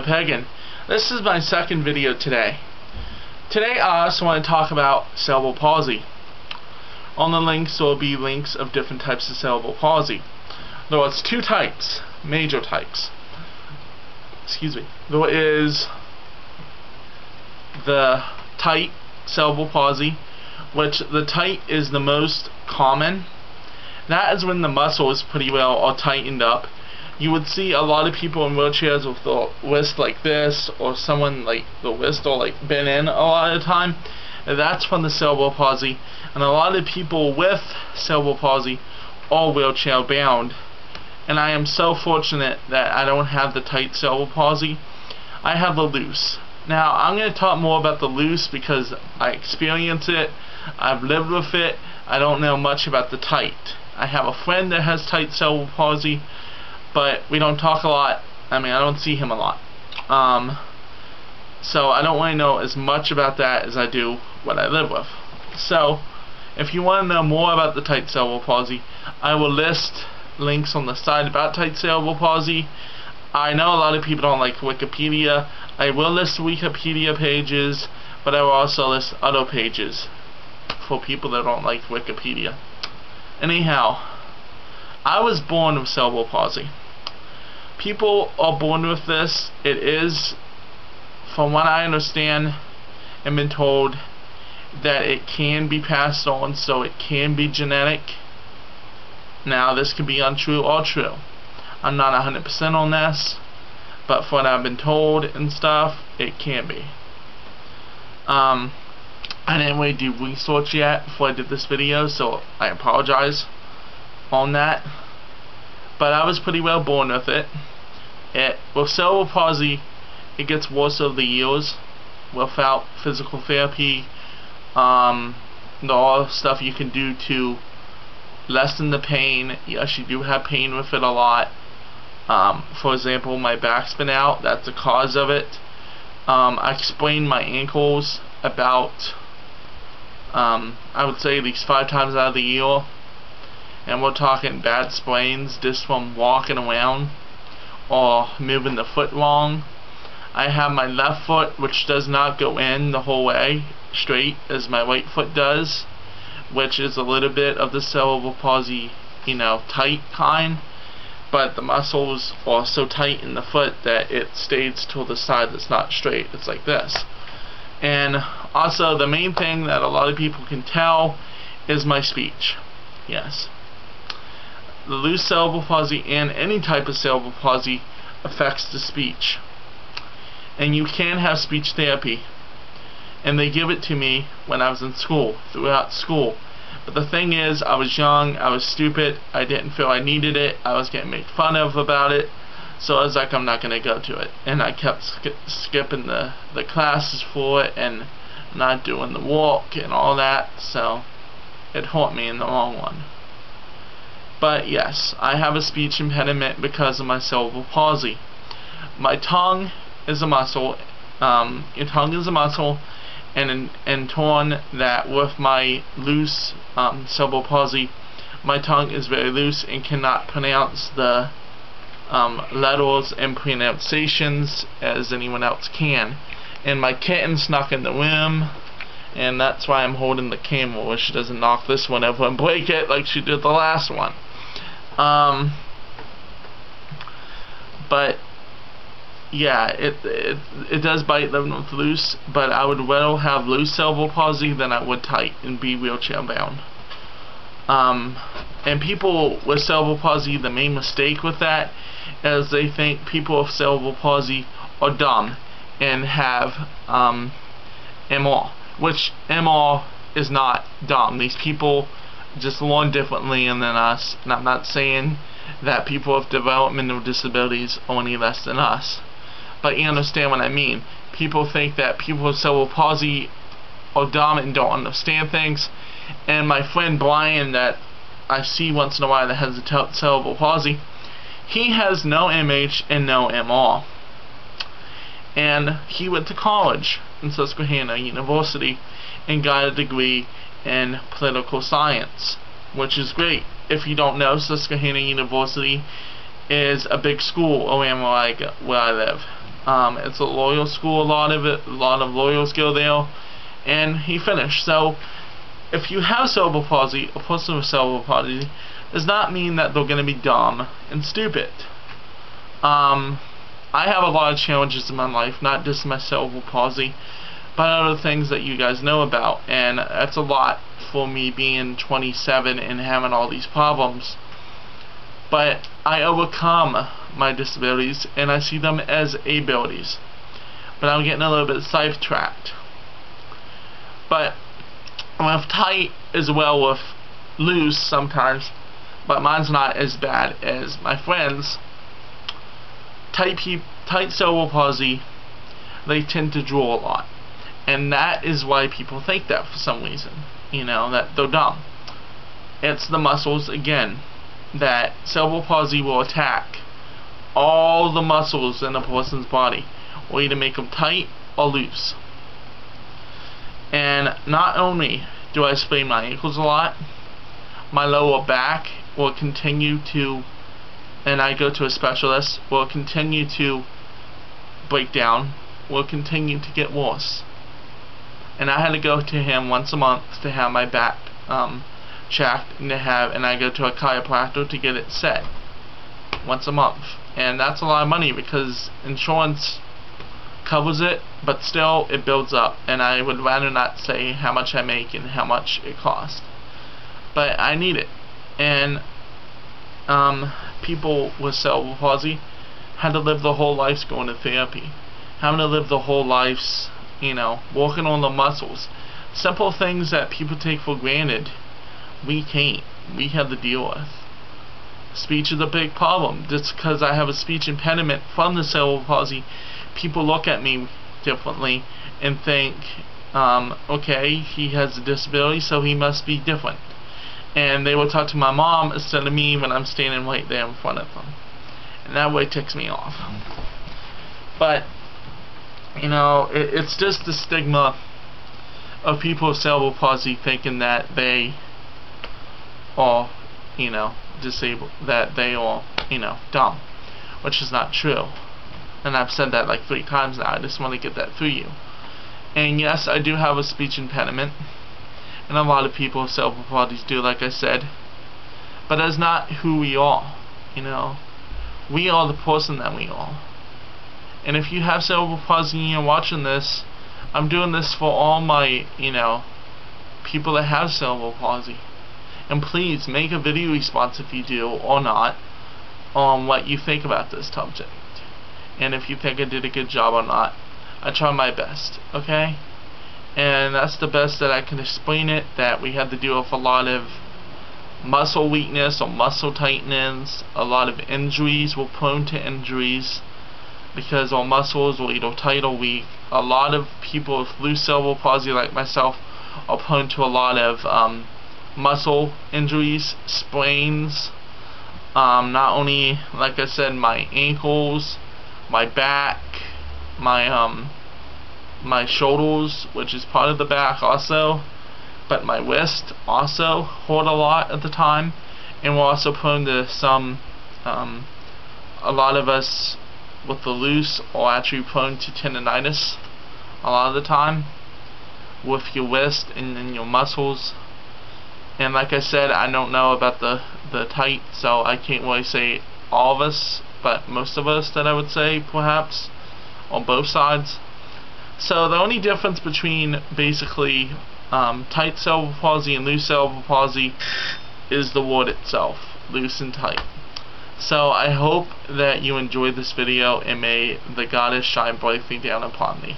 Pagan. This is my second video today. Today I also want to talk about cerebral palsy. On the links there will be links of different types of cerebral palsy. There are two types, major types. Excuse me. There is the tight cerebral palsy, which the tight is the most common. That is when the muscle is pretty well all tightened up. You would see a lot of people in wheelchairs with the wrist like this, or someone like the wrist all like bent in a lot of the time. That's from the cerebral palsy, and a lot of people with cerebral palsy are wheelchair bound. And I am so fortunate that I don't have the tight cerebral palsy. I have the loose. Now I'm going to talk more about the loose because I experience it, I've lived with it. I don't know much about the tight. I have a friend that has tight cerebral palsy, but we don't talk a lot. I mean, I don't see him a lot. So I don't really know as much about that as I do what I live with. So if you want to know more about the tight cerebral palsy, I will list links on the side about tight cerebral palsy. I know a lot of people don't like Wikipedia. I will list Wikipedia pages, but I will also list other pages for people that don't like Wikipedia. Anyhow, I was born with cerebral palsy. People are born with this. It is, from what I understand and been told, that it can be passed on, so it can be genetic. Now this could be untrue or true. I'm not 100% on this, but from what I've been told and stuff, it can be. I didn't really do research yet before I did this video, so I apologize on that. But I was pretty well born with it. With cerebral palsy, it gets worse over the years without physical therapy. All stuff you can do to lessen the pain. Yes, you do have pain with it a lot. For example, my back's been out. That's the cause of it. I sprained my ankles about I would say at least 5 times out of the year, and we're talking bad sprains just from walking around or moving the foot wrong. I have my left foot, which does not go in the whole way straight as my right foot does, which is a little bit of the cerebral palsy, tight kind, but the muscles are so tight in the foot that it stays to the side that's not straight. It's like this. And also the main thing that a lot of people can tell is my speech. Yes. The loose cerebral palsy and any type of cerebral palsy affects the speech. And you can have speech therapy. And they give it to me when I was in school, throughout school. But the thing is, I was young, I was stupid, I didn't feel I needed it, I was getting made fun of about it. So I was like, I'm not going to go to it. And I kept skipping the classes for it and not doing the walk and all that. So it hurt me in the long run. But yes, I have a speech impediment because of my cerebral palsy. My tongue is a muscle. Your tongue is a muscle. And in turn, that with my loose cerebral palsy, my tongue is very loose and cannot pronounce the letters and pronunciations as anyone else can. And my kitten snuck in the room, and that's why I'm holding the camera where she doesn't knock this one over and break it like she did the last one. But yeah, it does bite them with loose, but I would rather have loose cerebral palsy than I would tight and be wheelchair bound. And people with cerebral palsy, the main mistake with that is they think people with cerebral palsy are dumb and have MR, which MR is not dumb. These people just learn differently than us, and I'm not saying that people with developmental disabilities are any less than us, but you understand what I mean. People think that people with cerebral palsy are dumb and don't understand things. And my friend Brian, that I see once in a while, that has the cerebral palsy, he has no MH and no MR. And he went to college in Susquehanna University and got a degree in political science, which is great. If you don't know, Susquehanna University is a big school around where I live. It's a loyal school, a lot of loyals go there, and he finished. So if you have cerebral palsy, a person with cerebral palsy does not mean that they're going to be dumb and stupid. I have a lot of challenges in my life, not just my cerebral palsy, but other things that you guys know about, and that's a lot for me being 27 and having all these problems. But I overcome my disabilities, and I see them as abilities. But I'm getting a little bit sidetracked. But with tight as well with loose sometimes, but mine's not as bad as my friends. Tight cerebral palsy, they tend to draw a lot, and that is why people think that for some reason, you know, that they're dumb. It's the muscles again, that cerebral palsy will attack all the muscles in a person's body, or either make them tight or loose. And not only do I sprain my ankles a lot, my lower back will continue to, and I go to a specialist, will continue to break down, will continue to get worse. And I had to go to him once a month to have my back checked, and I go to a chiropractor to get it set once a month. And that's a lot of money because insurance covers it, but still it builds up, and I would rather not say how much I make and how much it costs. But I need it. And people with cerebral palsy had to live their whole lives going to therapy, having to live their whole lives, you know, working on the muscles. Simple things that people take for granted, we can't. We have to deal with. Speech is a big problem. Just because I have a speech impediment from the cerebral palsy, people look at me differently and think, okay, he has a disability, so he must be different. And they will talk to my mom instead of me when I'm standing right there in front of them. And that way ticks me off. But, you know, it's just the stigma of people with cerebral palsy thinking that they are, you know, disabled, that they are, you know, dumb, which is not true. And I've said that like 3 times now. I just want to get that through you. And yes, I do have a speech impediment, and a lot of people with cerebral palsy do, like I said. But that's not who we are. You know, we are the person that we are. And if you have cerebral palsy and you're watching this, I'm doing this for all my, you know, people that have cerebral palsy. And please make a video response if you do or not on what you think about this subject. And if you think I did a good job or not. I try my best, okay? And that's the best that I can explain it, that we had to deal with a lot of muscle weakness or muscle tightness, a lot of injuries. We're prone to injuries because our muscles were either tight or weak. A lot of people with loose cerebral palsy like myself are prone to a lot of muscle injuries, sprains, not only, like I said, my ankles, my back, my shoulders, which is part of the back also, but my wrist also hurt a lot at the time. And we're also prone to some, a lot of us with the loose are actually prone to tendonitis a lot of the time with your wrist and your muscles. And like I said, I don't know about the tight, so I can't really say all of us, but most of us that I would say perhaps on both sides. So the only difference between basically tight cerebral palsy and loose cerebral palsy is the word itself, loose and tight. So I hope that you enjoyed this video, and may the goddess shine brightly down upon thee.